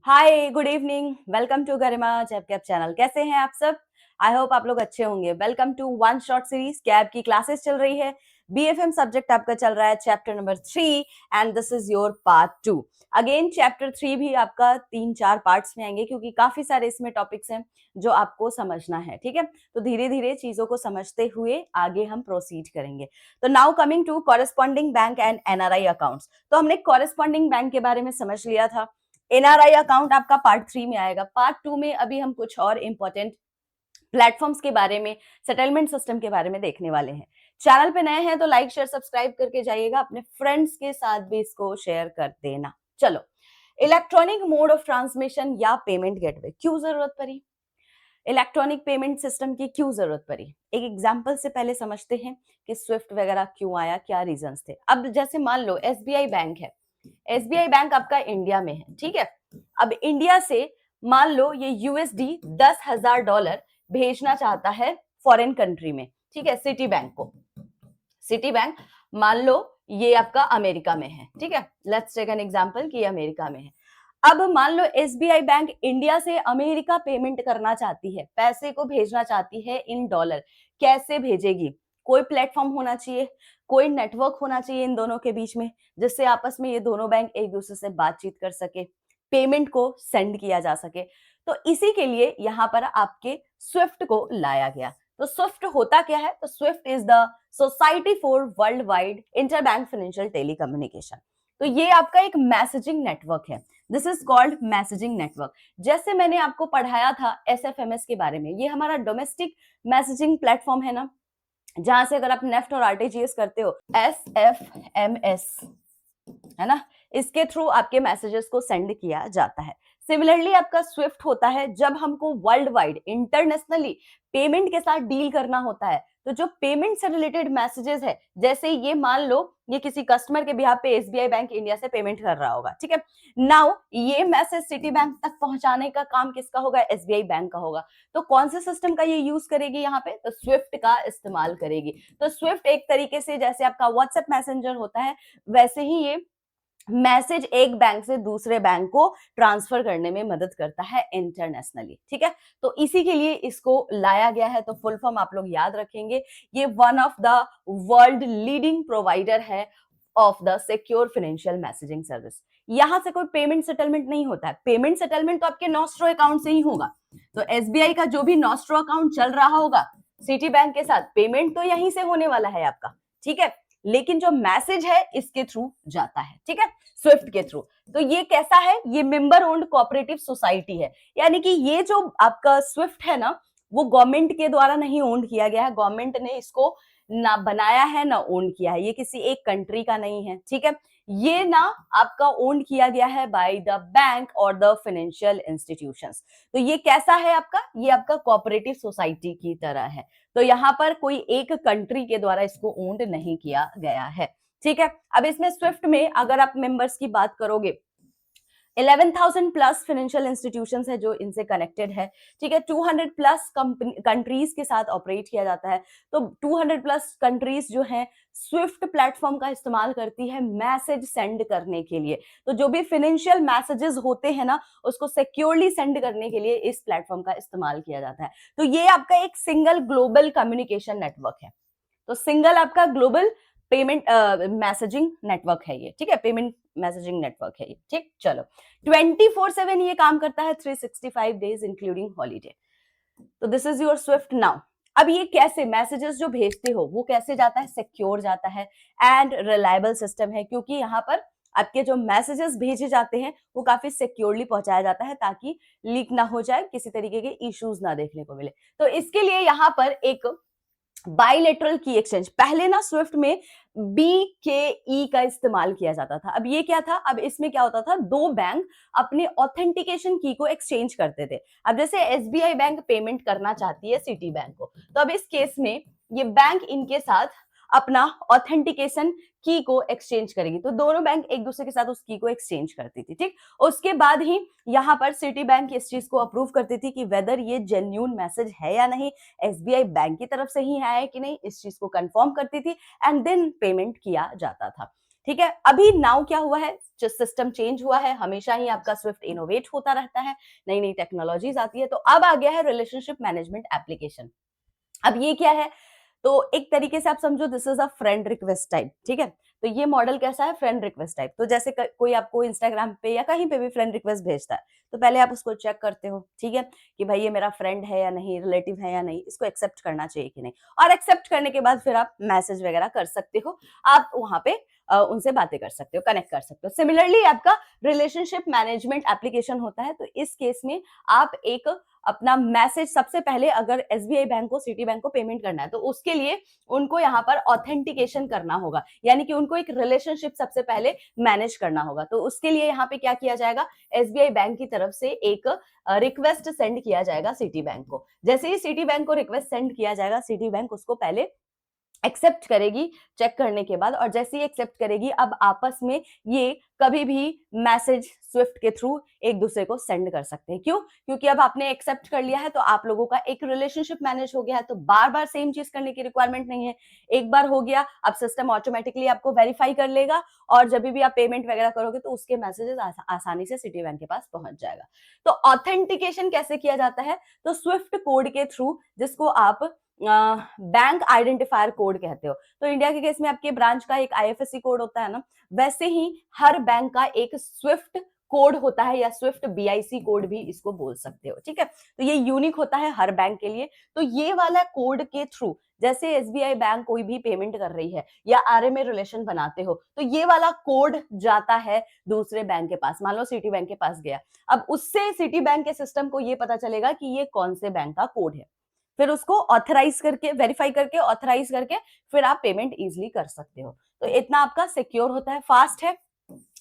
Hi, good evening. Welcome to Garima JAIIB CAIIB channel. कैसे हैं आप सब? आई होप आप लोग अच्छे होंगे। Welcome to one short series. CAIIB की क्लासेस चल रही है। बीएफएम सब्जेक्ट आपका चल रहा है, chapter number 3 and this is your part 2। Again chapter 3 भी आपका 3-4 पार्ट्स में आएंगे क्योंकि काफी सारे इसमें टॉपिक्स हैं जो आपको समझना है। ठीक है, तो धीरे धीरे चीजों को समझते हुए आगे हम प्रोसीड करेंगे। तो now coming to corresponding bank and NRI accounts. तो हमने कॉरेस्पॉन्डिंग बैंक के बारे में समझ लिया था। एनआरआई अकाउंट आपका पार्ट 3 में आएगा। पार्ट 2 में अभी हम कुछ और इंपॉर्टेंट प्लेटफॉर्म्स के बारे में, सेटलमेंट सिस्टम के बारे में देखने वाले हैं। चैनल पे नए हैं तो लाइक शेयर सब्सक्राइब करके जाइएगा, अपने फ्रेंड्स के साथ भी इसको शेयर कर देना। चलो, इलेक्ट्रॉनिक मोड ऑफ ट्रांसमिशन या पेमेंट गेटवे क्यों जरूरत पड़ी? इलेक्ट्रॉनिक पेमेंट सिस्टम की क्यों जरूरत पड़ी? एक एग्जांपल से पहले समझते हैं कि स्विफ्ट वगैरह क्यों आया, क्या रीजंस थे। अब जैसे मान लो एसबीआई बैंक है। एसबीआई बैंक आपका इंडिया में है, ठीक है। अब इंडिया से मान लो ये यूएसडी $10,000 भेजना चाहता है फॉरेन कंट्री में, ठीक है, सिटी बैंक को। सिटी बैंक मान लो ये आपका अमेरिका में है, ठीक है। लेट्स टेक एन एग्जांपल कि ये अमेरिका में है। अब मान लो एसबीआई बैंक इंडिया से अमेरिका पेमेंट करना चाहती है, पैसे को भेजना चाहती है इन डॉलर। कैसे भेजेगी? कोई प्लेटफॉर्म होना चाहिए, कोई नेटवर्क होना चाहिए इन दोनों के बीच में, जिससे आपस में ये दोनों बैंक एक दूसरे से बातचीत कर सके, पेमेंट को सेंड किया जा सके। तो इसी के लिए यहां पर आपके स्विफ्ट को लाया गया। तो स्विफ्ट होता क्या है? तो Swift is the society for world wide interbank financial telecommunication. तो ये आपका एक मैसेजिंग नेटवर्क है। This is called messaging network. जैसे मैंने आपको पढ़ाया था एसएफएमएस के बारे में, ये हमारा डोमेस्टिक मैसेजिंग प्लेटफॉर्म है ना, जहां से अगर आप नेफ्ट और आरटीजीएस करते हो, एसएफएमएस है ना, इसके थ्रू आपके मैसेजेस को सेंड किया जाता है। सिमिलरली आपका स्विफ्ट होता है जब हमको वर्ल्ड वाइड इंटरनेशनली पेमेंट के साथ डील करना होता है। तो जो पेमेंट से रिलेटेड मैसेजेस है, जैसे ये मान लो ये किसी कस्टमर के बिहाफ पे एसबीआई बैंक इंडिया से पेमेंट कर रहा होगा, ठीक है। नाउ ये मैसेज सिटी बैंक तक पहुंचाने का काम किसका होगा? एसबीआई बैंक का होगा। तो कौन से सिस्टम का ये यूज करेगी यहाँ पे? तो स्विफ्ट का इस्तेमाल करेगी। तो स्विफ्ट एक तरीके से जैसे आपका व्हाट्सएप मैसेंजर होता है, वैसे ही ये मैसेज एक बैंक से दूसरे बैंक को ट्रांसफर करने में मदद करता है इंटरनेशनली, ठीक है। तो इसी के लिए इसको लाया गया है। तो फुल फॉर्म आप लोग याद रखेंगे, ये one of the world leading provider है of the secure financial messaging service. यहां से कोई पेमेंट सेटलमेंट नहीं होता है। पेमेंट सेटलमेंट तो आपके नॉस्ट्रो अकाउंट से ही होगा। तो एसबीआई का जो भी नॉस्ट्रो अकाउंट चल रहा होगा सिटी बैंक के साथ, पेमेंट तो यहीं से होने वाला है आपका, ठीक है। लेकिन जो मैसेज है इसके थ्रू जाता है, ठीक है, स्विफ्ट के थ्रू। तो ये कैसा है? ये मेंबर ओन्ड कोऑपरेटिव सोसाइटी है। यानी कि ये जो आपका स्विफ्ट है ना, वो गवर्नमेंट के द्वारा नहीं ओन्ड किया गया है। गवर्नमेंट ने इसको ना बनाया है ना ओन किया है। ये किसी एक कंट्री का नहीं है, ठीक है। ये ना आपका ओन किया गया है बाय द बैंक और द फाइनेंशियल इंस्टीट्यूशंस। तो ये कैसा है आपका? ये आपका कोऑपरेटिव सोसाइटी की तरह है। तो यहाँ पर कोई एक कंट्री के द्वारा इसको ओन्ड नहीं किया गया है, ठीक है। अब इसमें स्विफ्ट में अगर आप मेंबर्स की बात करोगे, 11,000 प्लस फाइनेंशियल इंस्टीट्यूशंस है जो इनसे कनेक्टेड है, ठीक है। 200 प्लस कंट्रीज के साथ ऑपरेट किया जाता है। तो 200 प्लस कंट्रीज जो हैं स्विफ्ट प्लेटफॉर्म का इस्तेमाल करती है मैसेज सेंड करने के लिए। तो जो भी फाइनेंशियल मैसेजेस होते हैं ना, उसको सिक्योरली सेंड करने के लिए इस प्लेटफॉर्म का इस्तेमाल किया जाता है। तो ये आपका एक सिंगल ग्लोबल कम्युनिकेशन नेटवर्क है। तो सिंगल आपका ग्लोबल पेमेंट मैसेजिंग नेटवर्क है ये, ठीक है। पेमेंट मैसेजिंग नेटवर्क है ये, ठीक। चलो, 24/7 ये काम करता है, 365 डेज इंक्लूडिंग हॉलीडे। तो this is your Swift now. अब ये कैसे मैसेजेस जो भेजते हो वो कैसे जाता है? सिक्योर जाता है एंड रिलायबल सिस्टम है, क्योंकि यहाँ पर आपके जो मैसेजेस भेजे जाते हैं वो काफी सिक्योरली पहुंचाया जाता है ताकि लीक ना हो जाए, किसी तरीके के इश्यूज ना देखने को मिले। तो इसके लिए यहाँ पर एक बाइलेटरल की एक्सचेंज, पहले ना स्विफ्ट में BKE का इस्तेमाल किया जाता था। अब ये क्या था? अब इसमें क्या होता था, दो बैंक अपने ऑथेंटिकेशन की को एक्सचेंज करते थे। अब जैसे एसबीआई बैंक पेमेंट करना चाहती है सिटी बैंक को, तो अब इस केस में ये बैंक इनके साथ अपना ऑथेंटिकेशन की को एक्सचेंज करेगी। तो दोनों बैंक एक दूसरे के साथ उस की को एक्सचेंज करती थी, ठीक। उसके बाद ही यहाँ पर सिटी बैंक इस चीज को अप्रूव करती थी कि वेदर ये जेन्युइन मैसेज है या नहीं, एसबीआई बैंक की तरफ से ही है कि नहीं, इस चीज को कंफर्म करती थी एंड देन पेमेंट किया जाता था। ठीक है, अभी नाउ क्या हुआ है, जो सिस्टम चेंज हुआ है, हमेशा ही आपका स्विफ्ट इनोवेट होता रहता है, नई नई टेक्नोलॉजीज आती है, तो अब आ गया है रिलेशनशिप मैनेजमेंट एप्लीकेशन। अब ये क्या है, तो एक तरीके से आप समझो this is a friend request type, ठीक है। तो ये मॉडल कैसा है, फ्रेंड रिक्वेस्ट टाइप। तो जैसे कोई आपको इंस्टाग्राम पे या कहीं पे भी फ्रेंड रिक्वेस्ट भेजता है, तो पहले आप उसको चेक करते हो, ठीक है, कि भाई ये मेरा फ्रेंड है या नहीं, रिलेटिव है या नहीं, इसको एक्सेप्ट करना चाहिए कि नहीं, और एक्सेप्ट करने के बाद फिर आप मैसेज वगैरह कर सकते हो, आप वहां पे उनसे बातें कर सकते हो, कनेक्ट कर सकते हो। सिमिलरली आपका रिलेशनशिप मैनेजमेंट एप्लीकेशन होता है, तो इस केस में आप एक अपना मैसेज, सबसे पहले अगर एसबीआई बैंक को, सिटी बैंक को पेमेंट करना है, तो उसके लिए उनको यहाँ पर ऑथेंटिकेशन करना होगा, यानी कि उनको एक रिलेशनशिप सबसे पहले मैनेज करना होगा। तो उसके लिए यहाँ पे क्या किया जाएगा, एसबीआई बैंक की तरफ से एक रिक्वेस्ट सेंड किया जाएगा सिटी बैंक को। जैसे ही सिटी बैंक को रिक्वेस्ट सेंड किया जाएगा, सिटी बैंक उसको पहले एक्सेप्ट करेगी चेक करने के बाद, और जैसे ही एक्सेप्ट करेगी, अब आपस में ये कभी भी मैसेज स्विफ्ट के थ्रू एक दूसरे को सेंड कर सकते हैं। क्यों? क्योंकि अब आपने एक्सेप्ट कर लिया है, तो आप लोगों का एक रिलेशनशिप मैनेज हो गया है, तो बार बार सेम चीज करने की रिक्वायरमेंट नहीं है। एक बार हो गया, अब सिस्टम ऑटोमेटिकली आपको वेरीफाई कर लेगा, और जब भी आप पेमेंट वगैरह करोगे तो उसके मैसेजेस आसानी से सिटी बैंक के पास पहुंच जाएगा। तो ऑथेंटिकेशन कैसे किया जाता है, तो स्विफ्ट कोड के थ्रू, जिसको आप बैंक आइडेंटिफायर कोड कहते हो। तो इंडिया के केस में आपके ब्रांच का एक आईएफएससी कोड होता है ना, वैसे ही हर बैंक का एक स्विफ्ट कोड होता है, या स्विफ्ट बीआईसी कोड भी इसको बोल सकते हो, ठीक है। तो ये यूनिक होता है हर बैंक के लिए। तो ये वाला कोड के थ्रू, जैसे एसबीआई बैंक कोई भी पेमेंट कर रही है या आरएमए रिलेशन बनाते हो, तो ये वाला कोड जाता है दूसरे बैंक के पास, मान लो सिटी बैंक के पास गया, अब उससे सिटी बैंक के सिस्टम को ये पता चलेगा कि ये कौन से बैंक का कोड है, फिर उसको ऑथराइज करके, वेरीफाई करके, ऑथराइज करके फिर आप पेमेंट इजीली कर सकते हो। तो इतना आपका सिक्योर होता है, फास्ट है,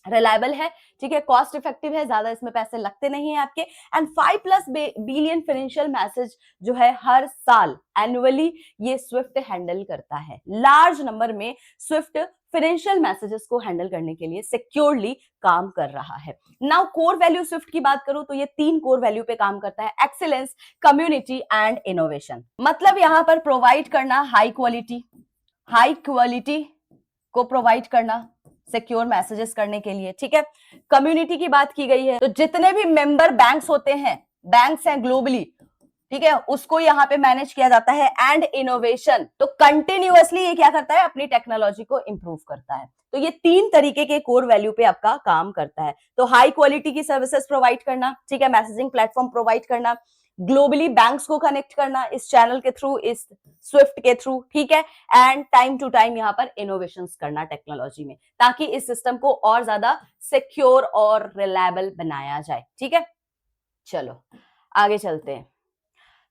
रिलायबल है, ठीक है, कॉस्ट इफेक्टिव है, ज्यादा इसमें पैसे लगते नहीं है आपके। एंड 5+ बिलियन फाइनेंशियल मैसेज जो है हर साल एनुअली ये स्विफ्ट हैंडल करता है। लार्ज नंबर में स्विफ्ट फाइनेंशियल मैसेजेस को हैंडल करने के लिए सिक्योरली काम कर रहा है। नाउ कोर वैल्यू स्विफ्ट की बात करूं, तो ये 3 कोर वैल्यू पे काम करता है, एक्सीलेंस, कम्युनिटी एंड इनोवेशन। मतलब यहां पर प्रोवाइड करना हाई क्वालिटी को प्रोवाइड करना सिक्योर मैसेजेस करने के लिए, ठीक है। कम्युनिटी की बात की गई है, तो जितने भी मेंबर बैंक्स होते हैं, बैंक्स हैं ग्लोबली, ठीक है, उसको यहाँ पे मैनेज किया जाता है। एंड इनोवेशन, तो कंटिन्यूअसली ये क्या करता है, अपनी टेक्नोलॉजी को इंप्रूव करता है। तो ये 3 तरीके के कोर वैल्यू पे आपका काम करता है। तो हाई क्वालिटी की सर्विसेज प्रोवाइड करना, ठीक है, मैसेजिंग प्लेटफॉर्म प्रोवाइड करना, ग्लोबली बैंक्स को कनेक्ट करना इस चैनल के थ्रू, इस स्विफ्ट के थ्रू, ठीक है, एंड टाइम टू टाइम यहाँ पर इनोवेशंस करना टेक्नोलॉजी में, ताकि इस सिस्टम को और ज्यादा सिक्योर और रिलायबल बनाया जाए, ठीक है। चलो आगे चलते हैं।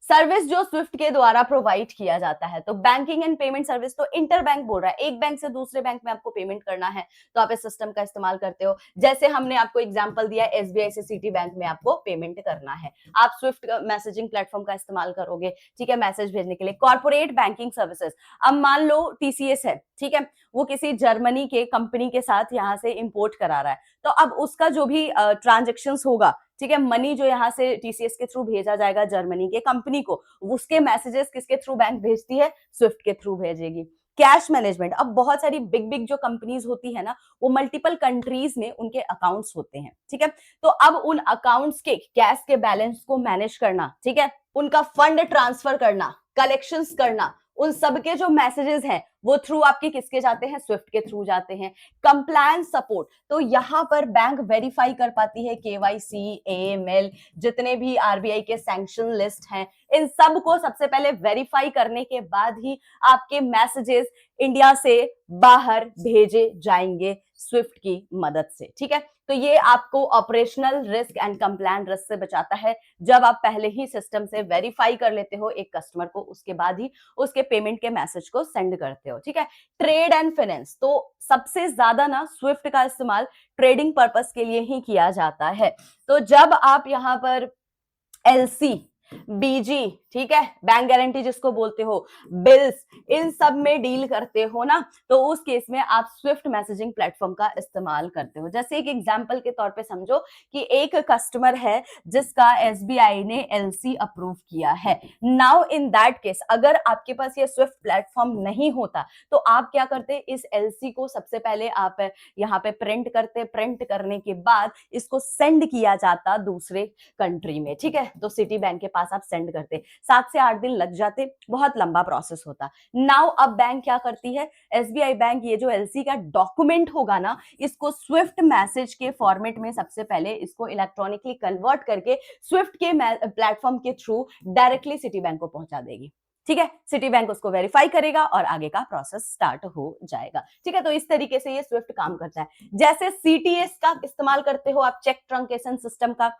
सर्विस जो स्विफ्ट के द्वारा प्रोवाइड किया जाता है, तो बैंकिंग एंड पेमेंट सर्विस, तो इंटर बैंक बोल रहा है, एक बैंक से दूसरे बैंक में आपको पेमेंट करना है तो आप इस सिस्टम का इस्तेमाल करते हो। जैसे हमने आपको एग्जांपल दिया, एसबीआई से सिटी बैंक में आपको पेमेंट करना है, आप स्विफ्ट मैसेजिंग प्लेटफॉर्म का इस्तेमाल करोगे, ठीक है, मैसेज भेजने के लिए। कॉर्पोरेट बैंकिंग सर्विसेज, अब मान लो टीसीएस है, ठीक है, वो किसी जर्मनी के कंपनी के साथ यहाँ से इंपोर्ट करा रहा है, तो अब उसका जो भी ट्रांजेक्शन होगा, ठीक है, मनी जो यहाँ से टीसीएस के थ्रू भेजा जाएगा जर्मनी के कंपनी को, उसके मैसेजेस किसके थ्रू बैंक भेजती है, स्विफ्ट के थ्रू भेजेगी। कैश मैनेजमेंट, अब बहुत सारी बिग बिग जो कंपनीज होती है ना, वो मल्टीपल कंट्रीज में उनके अकाउंट्स होते हैं, ठीक है, तो अब उन अकाउंट्स के कैश के बैलेंस को मैनेज करना, ठीक है, उनका फंड ट्रांसफर करना, कलेक्शंस करना, उन सबके जो मैसेजेस हैं वो थ्रू आपके किसके जाते हैं, स्विफ्ट के थ्रू जाते हैं। कंप्लायंस सपोर्ट, तो यहां पर बैंक वेरीफाई कर पाती है केवाईसी, एएमएल, जितने भी आरबीआई के सैंक्शन लिस्ट हैं, इन सब को सबसे पहले वेरीफाई करने के बाद ही आपके मैसेजेस इंडिया से बाहर भेजे जाएंगे स्विफ्ट की मदद से, ठीक है। तो ये आपको operational risk and compliance risk से बचाता है, जब आप पहले ही सिस्टम से वेरीफाई कर लेते हो एक कस्टमर को, उसके बाद ही उसके पेमेंट के मैसेज को सेंड करते हो, ठीक है। ट्रेड एंड फाइनेंस, तो सबसे ज्यादा ना स्विफ्ट का इस्तेमाल ट्रेडिंग पर्पस के लिए ही किया जाता है। तो जब आप यहाँ पर एलसी बीजी, ठीक है, बैंक गारंटी जिसको बोलते हो, बिल्स, इन सब में डील करते हो ना, तो उस केस में आप स्विफ्ट मैसेजिंग प्लेटफॉर्म का इस्तेमाल करते हो। जैसे एक एग्जांपल के तौर पे समझो कि एक कस्टमर है जिसका एसबीआई ने एलसी अप्रूव किया है। नाउ इन दैट केस अगर आपके पास ये स्विफ्ट प्लेटफॉर्म नहीं होता तो आप क्या करते, इस एलसी को सबसे पहले आप यहाँ पे प्रिंट करते, प्रिंट करने के बाद इसको सेंड किया जाता दूसरे कंट्री में, ठीक है, तो सिटी बैंक के पास आप सेंड करते, 7 से 8 दिन लग जाते, बहुत लंबा प्रोसेस होता। नाउ अब बैंक क्या करती है, एसबीआई बैंक ये जो एलसी का डॉक्यूमेंट होगा ना, इसको स्विफ्ट मैसेज के फॉर्मेट में सबसे पहले इसको इलेक्ट्रॉनिकली कन्वर्ट करके स्विफ्ट के प्लेटफॉर्म के थ्रू डायरेक्टली सिटी बैंक को पहुंचा देगी, ठीक है, सिटी बैंक उसको वेरीफाई करेगा और आगे का प्रोसेस स्टार्ट हो जाएगा, ठीक है। तो इस तरीके से ये स्विफ्ट काम करता है। जैसे सीटीएस का इस्तेमाल करते हो आप, चेक ट्रंकेशन सिस्टम का,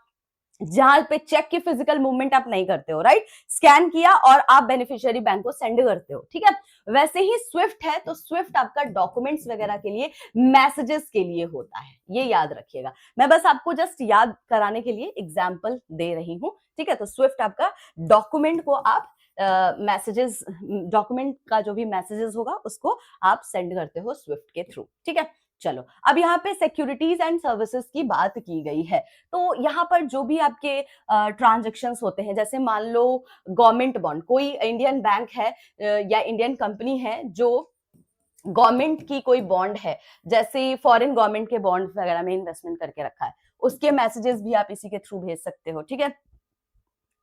जहां पे चेक की फिजिकल मूवमेंट आप नहीं करते हो, राइट, स्कैन किया और आप बेनिफिशियरी बैंक को सेंड करते हो, ठीक है। वैसे ही स्विफ्ट है, तो स्विफ्ट आपका डॉक्यूमेंट्स वगैरह के लिए, मैसेजेस के लिए होता है, ये याद रखिएगा। मैं बस आपको जस्ट याद कराने के लिए एग्जांपल दे रही हूं, ठीक है। तो स्विफ्ट आपका डॉक्यूमेंट को आप मैसेजेस, डॉक्यूमेंट का जो भी मैसेजेस होगा उसको आप सेंड करते हो स्विफ्ट के थ्रू, ठीक है। चलो, अब यहाँ पे सिक्योरिटीज एंड सर्विसेज की बात की गई है, तो यहाँ पर जो भी आपके ट्रांजेक्शंस होते हैं, जैसे मान लो गवर्नमेंट बॉन्ड, कोई इंडियन बैंक है या इंडियन कंपनी है जो गवर्नमेंट की कोई बॉन्ड है, जैसे फॉरेन गवर्नमेंट के बॉन्ड वगैरह में इन्वेस्टमेंट करके रखा है, उसके मैसेजेस भी आप इसी के थ्रू भेज सकते हो, ठीक है।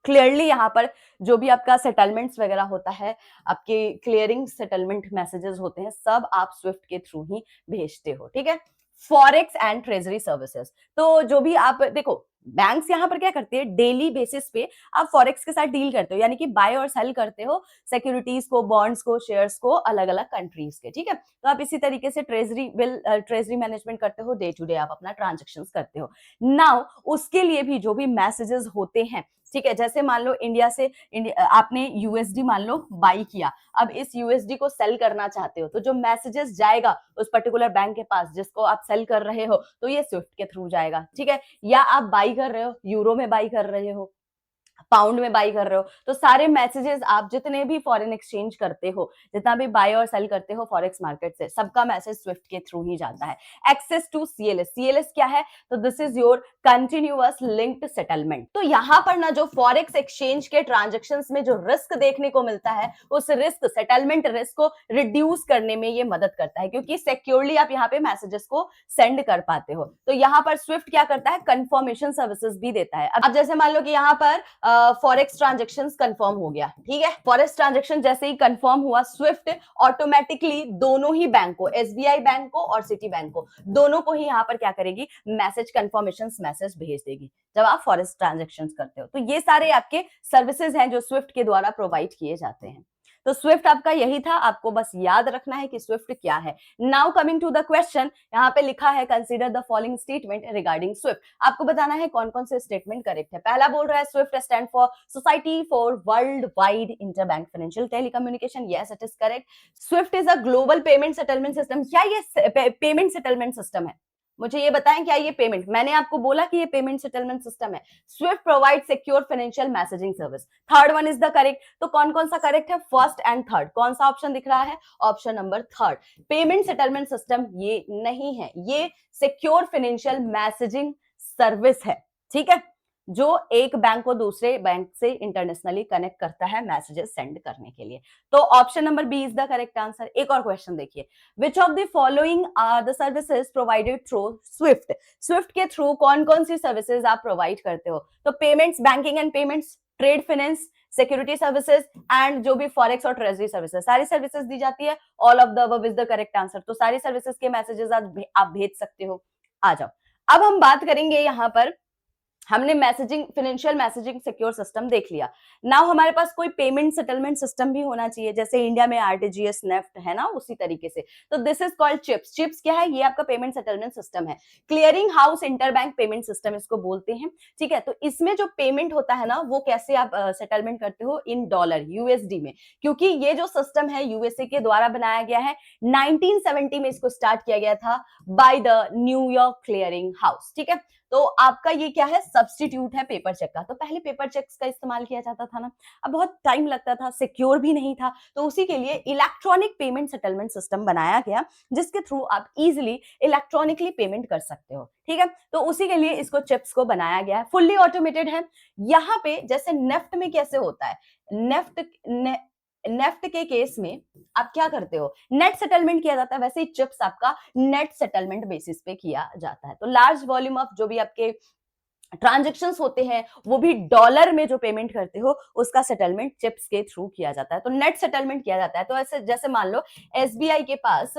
क्लियरली यहाँ पर जो भी आपका सेटलमेंट्स वगैरह होता है, आपके क्लियरिंग सेटलमेंट मैसेजेस होते हैं, सब आप स्विफ्ट के थ्रू ही भेजते हो, ठीक है। फॉरेक्स एंड ट्रेजरी सर्विसेज, तो जो भी आप देखो, बैंक्स यहाँ पर क्या करते हैं, डेली बेसिस पे आप फॉरेक्स के साथ डील करते हो, यानी कि बाय और सेल करते हो सिक्योरिटीज को, बॉन्ड्स को, शेयर्स को, अलग अलग कंट्रीज के, ठीक है। तो आप इसी तरीके से ट्रेजरी बिल, ट्रेजरी मैनेजमेंट करते हो, डे टू डे आप अपना ट्रांजेक्शन करते हो। नाउ उसके लिए भी जो भी मैसेजेस होते हैं, ठीक है, जैसे मान लो इंडिया से आपने यूएसडी मान लो बाई किया, अब इस यूएसडी को सेल करना चाहते हो, तो जो मैसेजेस जाएगा उस पर्टिकुलर बैंक के पास जिसको आप सेल कर रहे हो, तो ये स्विफ्ट के थ्रू जाएगा, ठीक है। या आप बाई कर रहे हो, यूरो में बाई कर रहे हो, पाउंड में बाई कर रहे हो, तो सारे मैसेजेस आप जितने भी फॉरेन एक्सचेंज करते हो, जितना भी बाय और सेल करते हो फॉरेक्स मार्केट से, सबका मैसेज स्विफ्ट के थ्रू ही जाता है। एक्सेस टू सीएलएस, सीएलएस क्या है, तो this is your continuous linked settlement. तो यहां पर ना जो फॉरेक्स एक्सचेंज के ट्रांजेक्शंस में जो रिस्क देखने को मिलता है, उस रिस्क, सेटलमेंट रिस्क को रिड्यूस करने में ये मदद करता है, क्योंकि सिक्योरली आप यहाँ पे मैसेजेस को सेंड कर पाते हो। तो यहाँ पर स्विफ्ट क्या करता है, कंफर्मेशन सर्विसेज भी देता है। अब जैसे मान लो कि यहाँ पर फॉरेक्स ट्रांजेक्शन कंफर्म हो गया, ठीक है, फॉरेक्स ट्रांजेक्शन जैसे ही कंफर्म हुआ, स्विफ्ट ऑटोमेटिकली दोनों ही बैंक को, एसबीआई बैंक को और सिटी बैंक को, दोनों को ही यहाँ पर क्या करेगी, मैसेज, कंफर्मेशन मैसेज भेज देगी जब आप फॉरेक्स ट्रांजेक्शन करते हो। तो ये सारे आपके सर्विसेज हैं जो स्विफ्ट के द्वारा प्रोवाइड किए जाते हैं। तो स्विफ्ट आपका यही था, आपको बस याद रखना है कि स्विफ्ट क्या है। Now coming to the question, यहाँ पे लिखा है consider the following statement regarding SWIFT. आपको बताना है कौन कौन से स्टेटमेंट करेक्ट है। पहला बोल रहा है Swift stand for society for world wide interbank financial telecommunication, yes it is correct. Swift is a global payment settlement system, क्या ये पेमेंट सेटलमेंट सिस्टम है, मुझे ये बताएं क्या ये पेमेंट, मैंने आपको बोला कि ये पेमेंट सेटलमेंट सिस्टम है। Swift provide secure financial messaging service, third one is the correct. तो कौन कौन सा करेक्ट है, फर्स्ट एंड थर्ड, कौन सा ऑप्शन दिख रहा है, option number third. Payment settlement system ये नहीं है, ये सिक्योर फाइनेंशियल मैसेजिंग सर्विस है, ठीक है, जो एक बैंक को दूसरे बैंक से इंटरनेशनली कनेक्ट करता है मैसेजेस सेंड करने के लिए। तो option number B is the correct answer. एक और क्वेश्चन देखिए, which of the following are the services provided through SWIFT. SWIFT के थ्रू कौन कौन सी सर्विसेज आप प्रोवाइड करते हो, तो payments, banking and payments, trade finance, security services and जो भी फॉरेक्स और ट्रेजरी सर्विसेज, सारी सर्विसेज दी जाती है। All of the above is the correct answer. तो सारी सर्विसेज के मैसेजेस आप भेज सकते हो। आ जाओ, अब हम बात करेंगे यहाँ पर, हमने messaging, financial messaging secure system देख लिया। नाउ हमारे पास कोई पेमेंट सेटलमेंट सिस्टम भी होना चाहिए, जैसे इंडिया में आरटीजीएस, नेफ्ट है ना, उसी तरीके से। तो this is called chips. Chips क्या है, ये आपका पेमेंट सेटलमेंट सिस्टम है। Clearing house interbank payment system इसको बोलते हैं, ठीक है। तो इसमें जो पेमेंट होता है ना, वो कैसे आप सेटलमेंट करते हो, इन डॉलर, यूएसडी में, क्योंकि ये जो सिस्टम है यूएसए के द्वारा बनाया गया है। 1970 में इसको स्टार्ट किया गया था by the New York clearing house, ठीक है। तो आपका ये क्या है, सब्स्टिट्यूट है पेपर चेक का। तो पहले पेपर चेक्स का इस्तेमाल किया जाता था ना, अब बहुत टाइम लगता था, सिक्योर भी नहीं था, तो उसी के लिए इलेक्ट्रॉनिक पेमेंट सेटलमेंट सिस्टम बनाया गया, जिसके थ्रू आप इजिली इलेक्ट्रॉनिकली पेमेंट कर सकते हो। ठीक है, तो उसी के लिए इसको चिप्स को बनाया गया है, फुल्ली ऑटोमेटेड है। यहाँ पे जैसे नेफ्ट में कैसे होता है, नेफ्ट के केस में आप क्या करते हो, नेट सेटलमेंट किया जाता है, वैसे ही चिप्स आपका नेट सेटलमेंट बेसिस पे किया जाता है। तो लार्ज वॉल्यूम ऑफ जो भी आपके ट्रांजेक्शंस होते हैं, वो भी डॉलर में जो पेमेंट करते हो, उसका सेटलमेंट चिप्स के थ्रू किया जाता है, तो नेट सेटलमेंट किया जाता है। तो ऐसे जैसे मान लो एसबीआई के पास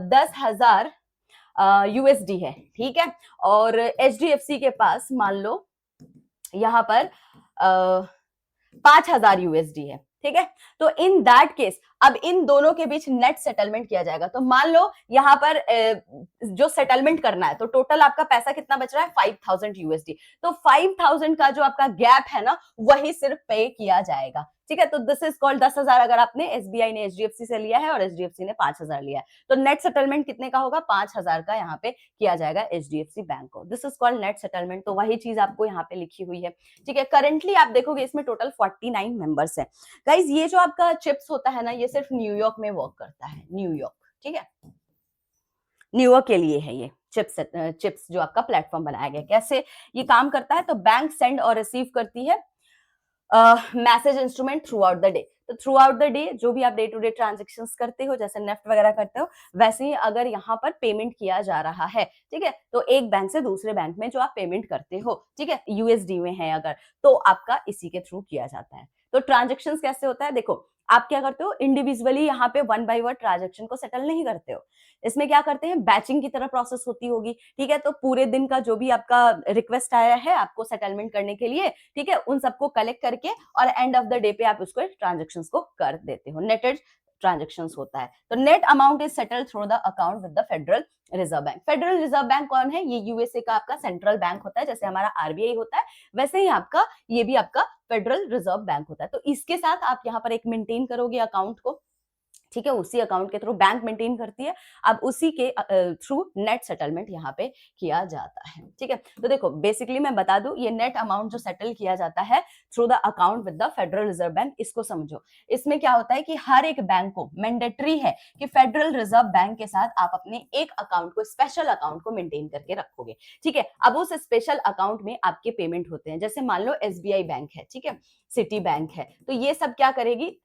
10,000 यूएसडी है, ठीक है, और एचडीएफसी के पास मान लो यहां पर 5,000 यूएसडी है, ठीक है। तो इन दैट केस अब इन दोनों के बीच नेट सेटलमेंट किया जाएगा। तो मान लो यहां पर जो सेटलमेंट करना है, तो टोटल आपका पैसा कितना बच रहा है, 5,000 यूएसडी। तो 5,000 का जो आपका गैप है ना, वही सिर्फ पे किया जाएगा, ठीक है। तो दिस इज कॉल्ड 10,000 अगर आपने एसबीआई ने एचडीएफसी से लिया है और एचडीएफसी ने 5,000 लिया है, तो नेट सेटलमेंट कितने का होगा, 5,000 का यहाँ पे किया जाएगा एचडीएफसी बैंक को। This is called net settlement. तो वही चीज आपको यहाँ पे लिखी हुई है, ठीक है। करेंटली आप देखोगे इसमें टोटल 49 मेंबर्स है। गाइज ये जो आपका चिप्स होता है ना, ये सिर्फ न्यूयॉर्क में वर्क करता है, न्यूयॉर्क, ठीक है, न्यूयॉर्क के लिए है ये चिप्स जो आपका प्लेटफॉर्म बनाया गया। कैसे ये काम करता है, तो बैंक सेंड और रिसीव करती है message instrument through out the day. तो थ्रू आउट द डे जो भी आप डे टू डे ट्रांजेक्शंस करते हो, जैसे नेफ्ट वगैरह करते हो, वैसे ही अगर यहाँ पर पेमेंट किया जा रहा है, ठीक है, तो एक बैंक से दूसरे बैंक में जो आप पेमेंट करते हो, ठीक है, यूएसडी में है अगर, तो आपका इसी के थ्रू किया जाता है। तो ट्रांजेक्शंस कैसे होता है, देखो आप क्या करते हो, इंडिविजुअली यहाँ पे वन बाय वन ट्रांजेक्शन को सेटल नहीं करते हो, इसमें क्या करते हैं, बैचिंग की तरह प्रोसेस होती होगी, ठीक है। तो पूरे दिन का जो भी आपका रिक्वेस्ट आया है आपको सेटलमेंट करने के लिए, ठीक है, उन सबको कलेक्ट करके और एंड ऑफ द डे पे आप उसको ट्रांजेक्शंस को कर देते हो, नेटेड ट्रांजेक्शंस होता है। तो net amount is settled through the account with the federal reserve bank. Federal reserve bank कौन है, ये यूएसए का आपका सेंट्रल बैंक होता है, जैसे हमारा आरबीआई होता है, वैसे ही आपका ये भी आपका फेडरल रिजर्व बैंक होता है। तो इसके साथ आप यहाँ पर एक मेंटेन करोगे अकाउंट को, ठीक है, उसी अकाउंट के थ्रू बैंक मेंटेन करती है, अब उसी के थ्रू नेट सेटलमेंट यहाँ पे किया जाता है, ठीक है। तो देखो बेसिकली मैं बता दूं, ये नेट अमाउंट जो सेटल किया जाता है through the account with the federal reserve bank, इसको समझो। इसमें क्या होता है कि हर एक बैंक को मैंडेटरी है कि फेडरल रिजर्व बैंक के साथ आप अपने एक अकाउंट को, स्पेशल अकाउंट को मेंटेन करके रखोगे, ठीक है। अब उस स्पेशल अकाउंट में आपके पेमेंट होते हैं, जैसे मान लो एसबीआई बैंक है, ठीक है, सिटी बैंक है, तो ये सब क्या करेगी,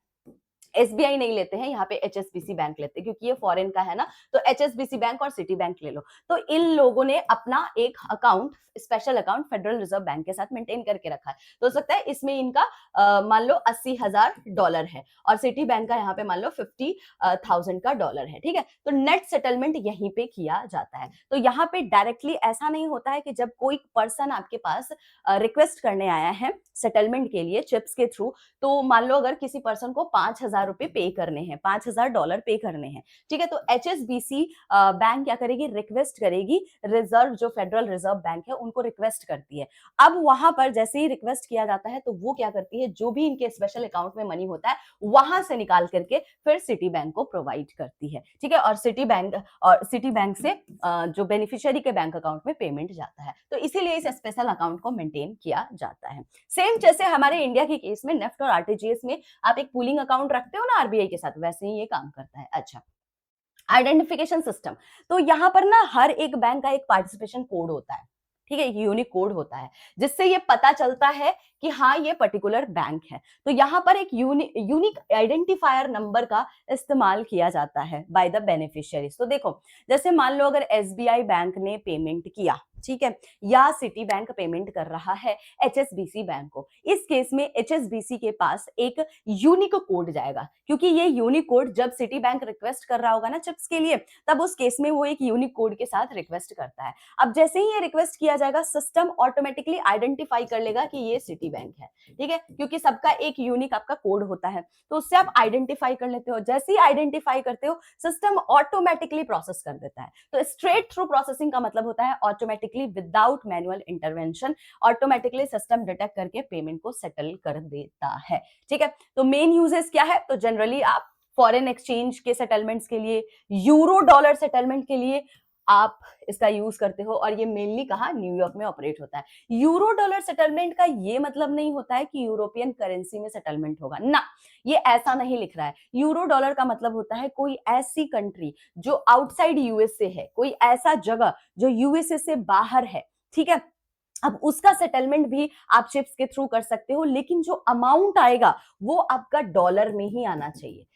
एसबीआई नहीं लेते हैं यहाँ पे, एचएसबीसी बैंक लेते हैं, क्योंकि ये फॉरेन का है ना, तो एचएसबीसी बैंक और सिटी बैंक ले लो। तो इन लोगों ने अपना एक account, special account federal reserve bank के साथ मेंटेन करके रखा है। तो हो सकता है इसमें इनका मान लो $80,000 है और सिटी बैंक का यहाँ पे मान लो 50,000 का डॉलर है, ठीक है। तो नेट सेटलमेंट यहीं पे किया जाता है। तो यहाँ पे डायरेक्टली ऐसा नहीं होता है कि जब कोई पर्सन आपके पास रिक्वेस्ट करने आया है सेटलमेंट के लिए चिप्स के थ्रू, तो मान लो अगर किसी पर्सन को 5,000 रुपए पे करने हैं, $5,000 पे करने हैं, ठीक है, तो एचएसबीसी बैंक क्या करेगी, रिक्वेस्ट करेगी, रिजर्व जो फेडरल रिजर्व बैंक है उनको रिक्वेस्ट करती है। अब वहां पर जैसे ही रिक्वेस्ट किया जाता है, तो वो क्या करती है, जो भी इनके स्पेशल अकाउंट में मनी होता है वहां से निकाल करके फिर सिटी बैंक को प्रोवाइड करती है, ठीक है, और सिटी बैंक से जो बेनिफिशियरी के बैंक अकाउंट में पेमेंट जाता है। तो इसीलिए इस स्पेशल अकाउंट को मेंटेन किया जाता है। सेम जैसे हमारे इंडिया के केस में नेफ्ट और आरटीजीएस में आप एक पूलिंग अकाउंट रखते हो ना आरबीआई के साथ, वैसे ही ये काम करता है। अच्छा, आइडेंटिफिकेशन सिस्टम, तो यहां पर ना हर एक बैंक का एक पार्टिसिपेशन कोड होता है, ठीक है, यूनिक कोड होता है, जिससे ये पता चलता है कि हाँ ये पर्टिकुलर बैंक है। तो यहाँ पर एक यूनिक आइडेंटिफायर नंबर का इस्तेमाल किया जाता है बाय द बेनिफिशियरीज। तो देखो जैसे मान लो अगर एसबीआई बैंक ने पेमेंट किया, ठीक है, या सिटी बैंक पेमेंट कर रहा है एचएसबीसी बैंक को, इस केस में एचएसबीसी के पास एक यूनिक कोड जाएगा, क्योंकि ये यूनिक कोड जब सिटी बैंक रिक्वेस्ट कर रहा होगा ना चिप्स के लिए, तब उस केस में वो एक यूनिक कोड के साथ रिक्वेस्ट करता है। अब जैसे ही ये रिक्वेस्ट किया जाएगा, सिस्टम ऑटोमेटिकली आइडेंटिफाई कर लेगा कि ये सिटी बैंक है, ठीक है, क्योंकि सबका एक यूनिक आपका कोड होता है, तो उससे आप आइडेंटिफाई कर लेते हो। जैसे ही आइडेंटिफाई करते हो, सिस्टम ऑटोमेटिकली प्रोसेस कर देता है। तो स्ट्रेट थ्रू प्रोसेसिंग का मतलब होता है automatically without manual intervention, automatically system detect करके पेमेंट को सेटल कर देता है, ठीक है। तो मेन यूजेस क्या है, तो जनरली आप फॉरेन एक्सचेंज के सेटलमेंट्स के लिए, यूरो डॉलर सेटलमेंट के लिए, आप इसका यूज करते हो, और ये मेनली कहाँ, न्यूयॉर्क में ऑपरेट होता है। यूरो डॉलर सेटलमेंट का ये मतलब नहीं होता है कि यूरोपियन करेंसी में सेटलमेंट होगा ना, ये ऐसा नहीं लिख रहा है। यूरो डॉलर का मतलब होता है कोई ऐसी कंट्री जो आउटसाइड यूएसए है, कोई ऐसा जगह जो यूएसए से बाहर है, ठीक है। अब उसका सेटलमेंट भी आप चिप्स के थ्रू कर सकते हो, लेकिन जो अमाउंट आएगा वो आपका डॉलर में ही आना चाहिए।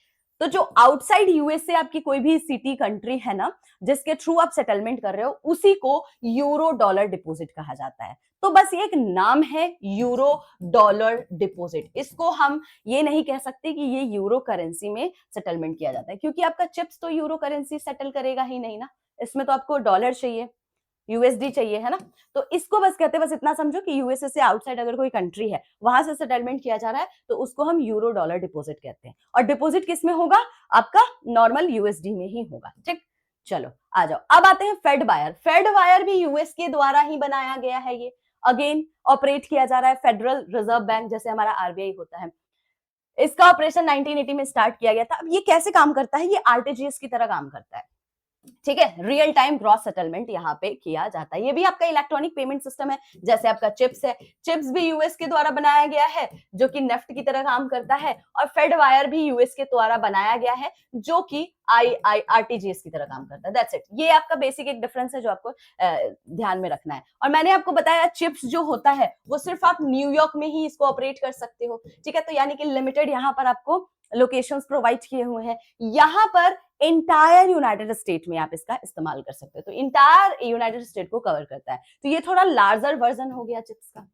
तो जो आउटसाइड यूएस से आपकी कोई भी सिटी कंट्री है ना, जिसके थ्रू आप सेटलमेंट कर रहे हो, उसी को यूरो डॉलर डिपॉजिट कहा जाता है। तो बस ये एक नाम है, यूरो डॉलर डिपॉजिट। इसको हम ये नहीं कह सकते कि ये यूरो करेंसी में सेटलमेंट किया जाता है, क्योंकि आपका चिप्स तो यूरो करेंसी सेटल करेगा ही नहीं ना, इसमें तो आपको डॉलर चाहिए, यूएसडी चाहिए, है ना। तो इसको बस कहते हैं, बस इतना समझो कि यूएसए से आउटसाइड अगर कोई कंट्री है, वहां से सेटलमेंट किया जा रहा है, तो उसको हम यूरो डॉलर डिपॉजिट कहते हैं। और डिपॉजिट किस में होगा, आपका नॉर्मल यूएसडी में ही होगा, ठीक। चलो आ जाओ, अब आते हैं फेड वायर। फेड वायर भी यूएस के द्वारा ही बनाया गया है, ये अगेन ऑपरेट किया जा रहा है, फेडरल रिजर्व बैंक, जैसे हमारा आरबीआई होता है। इसका ऑपरेशन 1980 में स्टार्ट किया गया था। अब ये कैसे काम करता है, ये आरटीजीएस की तरह काम करता है, ठीक है। रियल टाइम ग्रॉस सेटलमेंट यहाँ पे किया जाता है। ये भी आपका इलेक्ट्रॉनिक पेमेंट सिस्टम है, जैसे आपका चिप्स है। चिप्स भी यूएस के द्वारा बनाया गया है, जो कि नेफ्ट की तरह काम करता है, और फेड वायर भी यूएस के द्वारा बनाया गया है, जो कि आरटीजीएस की तरह काम करता है। That's it. ये आपका बेसिक एक डिफरेंस है जो आपको ध्यान में रखना है। और मैंने आपको बताया चिप्स जो होता है वो सिर्फ आप न्यूयॉर्क में ही इसको ऑपरेट कर सकते हो, ठीक है। तो यानी कि लिमिटेड यहाँ पर आपको लोकेशंस प्रोवाइड किए हुए हैं। यहाँ पर इंटायर यूनाइटेड स्टेट में आप इसका इस्तेमाल कर सकते हो, तो इंटायर यूनाइटेड स्टेट को कवर करता है। तो ये थोड़ा लार्जर वर्जन हो गया चिप्स का।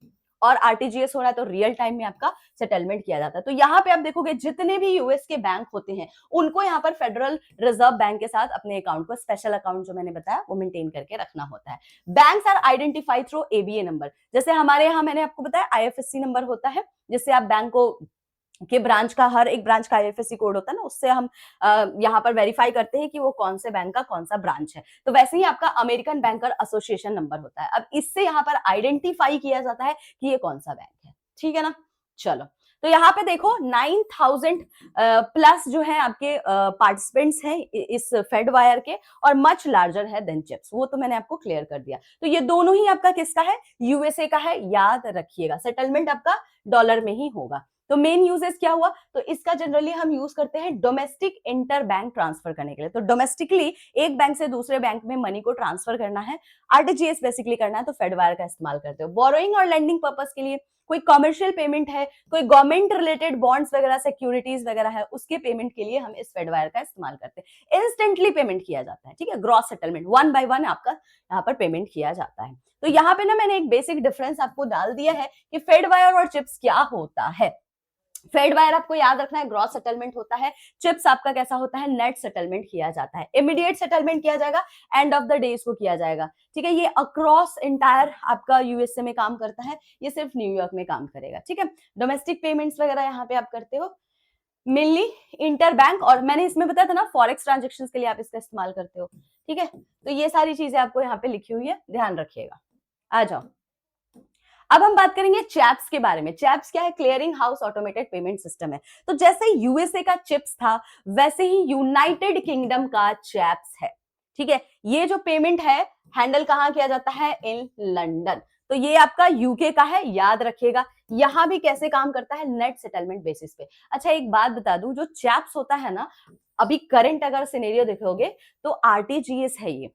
और आरटीजीएस हो रहा है तो रियल टाइम में आपका सेटलमेंट किया जाता है। तो यहाँ पे आप देखोगे जितने भी यूएस के बैंक होते हैं, उनको यहाँ पर फेडरल रिजर्व बैंक के साथ अपने अकाउंट को, स्पेशल अकाउंट जो मैंने बताया, वो मेंटेन करके रखना होता है। Banks are identified through ABA number. जैसे हमारे यहाँ मैंने आपको बताया आईएफएससी नंबर होता है, जिससे आप बैंक को के ब्रांच का, हर एक ब्रांच का आईएफएससी कोड होता है ना, उससे हम यहाँ पर वेरीफाई करते हैं कि वो कौन से बैंक का कौन सा ब्रांच है। तो वैसे ही आपका अमेरिकन बैंकर एसोसिएशन नंबर होता है। अब इससे यहाँ पर आइडेंटिफाई किया जाता है कि ये कौन सा बैंक है, ठीक है ना। चलो, तो यहाँ पे देखो 9000 प्लस जो है आपके पार्टिसिपेंट्स हैं इस फेड वायर के, और मच लार्जर है देन चिप्स, वो तो मैंने आपको क्लियर कर दिया। तो ये दोनों ही आपका किसका है, यूएसए का है। याद रखिएगा, सेटलमेंट आपका डॉलर में ही होगा। तो मेन यूजेस क्या हुआ, तो इसका जनरली हम यूज करते हैं डोमेस्टिक इंटर बैंक ट्रांसफर करने के लिए। तो डोमेस्टिकली एक बैंक से दूसरे बैंक में मनी को ट्रांसफर करना है, आरटीजीएस बेसिकली करना है, तो फेड वायर का इस्तेमाल करते हो। बोरोइंग और लेंडिंग पर्पस के लिए, कोई कमर्शियल पेमेंट है, कोई गवर्नमेंट रिलेटेड बॉन्ड्स वगैरह, सिक्योरिटीज वगैरह है, उसके पेमेंट के लिए हम इस फेड वायर का इस्तेमाल करते हैं। इंस्टेंटली पेमेंट किया जाता है, ठीक है। ग्रॉस सेटलमेंट 1 by 1 आपका यहाँ पर पेमेंट किया जाता है। तो यहाँ पे ना मैंने एक बेसिक डिफरेंस आपको डाल दिया है कि फेड वायर और चिप्स क्या होता है। फेड वायर आपको याद रखना है ग्रॉस सेटलमेंट होता है, चिप्स आपका कैसा होता है, नेट सेटलमेंट किया जाता है। इमीडिएट सेटलमेंट किया जाएगा, एंड ऑफ द डे इसको किया जाएगा, ठीक है। ये अक्रॉस इंटायर आपका यूएसए में काम करता है, ये सिर्फ न्यूयॉर्क में काम करेगा, ठीक है। डोमेस्टिक पेमेंट्स वगैरह यहाँ पे आप करते हो मेनली इंटर बैंक, और मैंने इसमें बताया था ना फॉरेक्स ट्रांजेक्शंस के लिए आप इसका इस्तेमाल करते हो, ठीक है। तो ये सारी चीजें आपको यहाँ पे लिखी हुई है, ध्यान रखिएगा। आ जाओ, अब हम बात करेंगे चैप्स के बारे में। चैप्स क्या है, clearing house automated payment system है। तो जैसे यूएसए का चिप्स था, वैसे ही यूनाइटेड किंगडम का चैप्स है, ठीक है। ये जो पेमेंट है हैंडल कहां किया जाता है, इन लंदन। तो ये आपका यूके का है, याद रखिएगा। यहां भी कैसे काम करता है, नेट सेटलमेंट बेसिस पे। अच्छा एक बात बता दूं, जो चैप्स होता है ना, अभी करंट अगर सिनेरियो देखोगे तो आरटीजीएस है ये,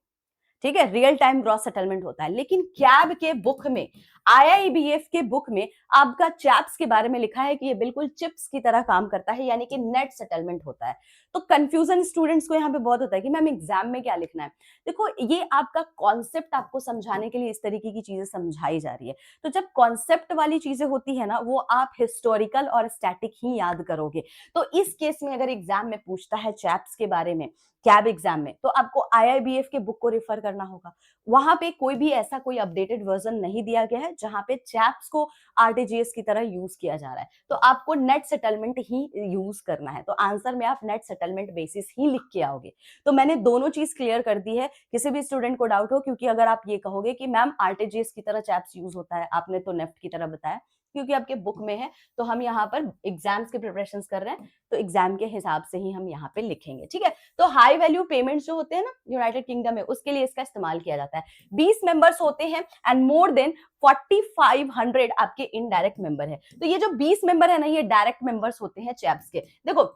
ठीक है, रियल टाइम ग्रॉस सेटलमेंट होता है। लेकिन कैब के बुक में, आईआईबीएफ के बुक में आपका चैप्स के बारे में लिखा है कि ये बिल्कुल चिप्स की तरह काम करता है, यानी कि नेट सेटलमेंट होता है। तो कंफ्यूजन स्टूडेंट्स को यहाँ पे बहुत होता है कि मैम एग्जाम में क्या लिखना है। देखो ये आपका कॉन्सेप्ट आपको समझाने के लिए इस तरीके की चीजें समझाई जा रही है। तो जब कॉन्सेप्ट वाली चीजें होती है ना, वो आप हिस्टोरिकल और स्टैटिक ही याद करोगे। तो इस केस में अगर एग्जाम में पूछता है चैप्स के बारे में, कैब एग्जाम में, तो आपको आईआईबीएफ के बुक को रेफर करना होगा। वहां पे कोई भी ऐसा कोई अपडेटेड वर्जन नहीं दिया गया है जहां पे चैप्स को आरटीजीएस की तरह यूज किया जा रहा है। तो आपको नेट सेटलमेंट ही यूज करना है। तो आंसर में आप नेट सेटलमेंट बेसिस ही लिख के आओगे। तो मैंने दोनों चीज क्लियर कर दी है, किसी भी स्टूडेंट को डाउट हो, क्योंकि अगर आप ये कहोगे कि मैम आरटीजीएस की तरह चैप्स यूज होता है, आपने तो नेफ्ट की तरह बताया, क्योंकि आपके बुक में है, तो हम यहाँ पर एग्जाम्स के प्रिपरेशन कर रहे हैं, तो एग्जाम के हिसाब से ही हम यहाँ पे लिखेंगे, ठीक है। तो हाई वैल्यू पेमेंट्स जो होते हैं ना यूनाइटेड किंगडम में, उसके लिए इसका इस्तेमाल किया जाता है। 20 मेंबर्स होते हैं एंड मोर देन 4500 आपके इनडायरेक्ट मेंबर है। तो ये जो 20 मेंबर है ना, ये डायरेक्ट मेंबर्स होते हैं चैप्स के। देखो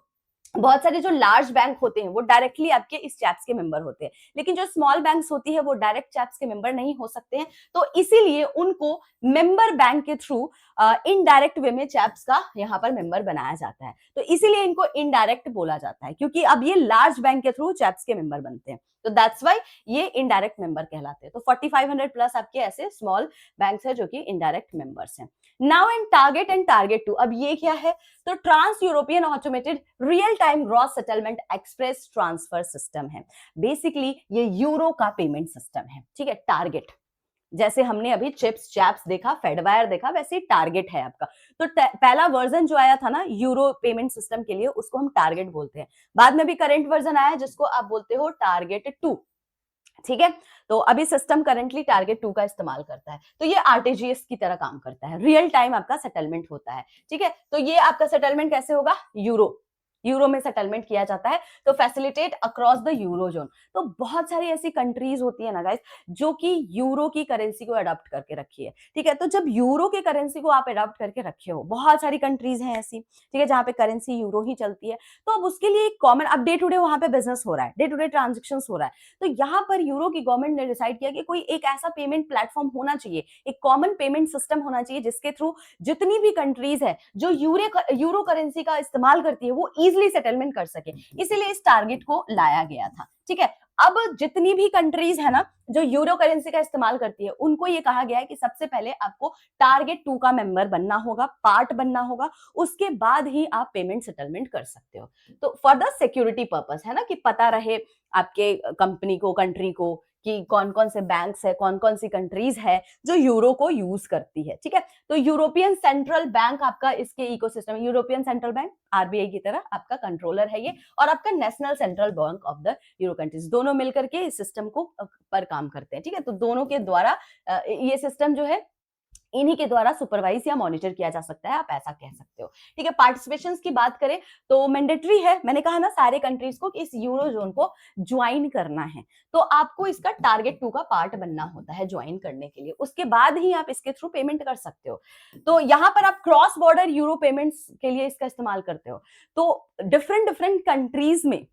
बहुत सारे जो लार्ज बैंक होते हैं वो डायरेक्टली आपके इस चैप्स के मेंबर होते हैं, लेकिन जो स्मॉल बैंक्स होती है वो डायरेक्ट चैप्स के मेंबर नहीं हो सकते हैं, तो इसीलिए उनको मेंबर बैंक के थ्रू इनडायरेक्ट वे में चैप्स का यहाँ पर मेंबर बनाया जाता है। तो इसीलिए इनको इनडायरेक्ट बोला जाता है, क्योंकि अब ये लार्ज बैंक के थ्रू चैप्स के मेंबर बनते हैं, तो दैट्स वाई ये इनडायरेक्ट मेंबर कहलाते हैं। तो 4500 प्लस आपके ऐसे स्मॉल बैंक्स है जो कि इनडायरेक्ट मेंबर्स हैं। Now in TARGET and TARGET 2, अब ये क्या है? तो trans European automated real time gross settlement express transfer system है। बेसिकली ये यूरो का पेमेंट सिस्टम है, ठीक है। टारगेट, जैसे हमने अभी चिप्स चैप्स देखा, फेडवायर देखा, वैसे ही टारगेट है आपका। तो पहला वर्जन जो आया था ना यूरो पेमेंट सिस्टम के लिए, उसको हम टारगेट बोलते हैं। बाद में भी करंट वर्जन आया जिसको आप बोलते हो टारगेट 2, ठीक है। तो अभी सिस्टम करंटली टारगेट 2 का इस्तेमाल करता है। तो ये आरटीजीएस की तरह काम करता है, रियल टाइम आपका सेटलमेंट होता है, ठीक है। तो ये आपका सेटलमेंट कैसे होगा? यूरो में सेटलमेंट किया जाता है, तो facilitate across the euro zone. तो बहुत सारी ऐसी कंट्रीज होती है ना गाइस जो कि यूरो की करेंसी को अडॉप्ट करके रखी है, ठीक है। तो जब यूरो के करेंसी को आप अडॉप्ट करके रखे हो, बहुत सारी कंट्रीज हैं ऐसी, ठीक है, जहां पे करेंसी यूरो ही चलती है, तो अब उसके लिए एक कॉमन, अब डे टू डे वहां पे बिजनेस हो रहा है, डे टू डे ट्रांजेक्शन हो रहा है, तो यहाँ पर यूरो की गवर्नमेंट ने डिसाइड किया कि कोई एक ऐसा पेमेंट प्लेटफॉर्म होना चाहिए, एक कॉमन पेमेंट सिस्टम होना चाहिए, जिसके थ्रू जितनी भी कंट्रीज है जो यूरो करेंसी का इस्तेमाल करती है वो इजिली सेटलमेंट कर सके। इसीलिए इस टारगेट को लाया गया था, ठीक है। अब जितनी भी कंट्रीज है ना जो यूरो करेंसी का इस्तेमाल करती है, उनको ये कहा गया है कि सबसे पहले आपको टारगेट 2 का मेंबर बनना होगा, पार्ट बनना होगा, उसके बाद ही आप पेमेंट सेटलमेंट कर सकते हो। तो फॉर द सिक्योरिटी पर्पस है ना, कि पता रहे आपके कंपनी को, कंट्री को, कि कौन कौन से बैंक्स है, कौन कौन सी कंट्रीज है जो यूरो को यूज करती है, ठीक है। तो यूरोपियन सेंट्रल बैंक आपका इसके ecosystem, European central bank RBI की तरह आपका कंट्रोलर है ये, और आपका national central bank of the euro countries, दोनों मिलकर के इस सिस्टम को पर काम करते हैं, ठीक है। तो दोनों के द्वारा ये सिस्टम जो है इन्हीं के द्वारा सुपरवाइज या मॉनिटर किया जा सकता है, आप ऐसा कह सकते हो, ठीक है। पार्टिसिपेशंस की बात करें तो मैंडेटरी है, मैंने कहा ना सारे कंट्रीज को कि इस यूरो जोन को ज्वाइन करना है, तो आपको इसका टारगेट 2 का पार्ट बनना होता है ज्वाइन करने के लिए, उसके बाद ही आप इसके थ्रू पेमेंट कर सकते हो। तो यहाँ पर आप क्रॉस बॉर्डर यूरो पेमेंट्स के लिए इसका इस्तेमाल करते हो, तो डिफरेंट डिफरेंट कंट्रीज में,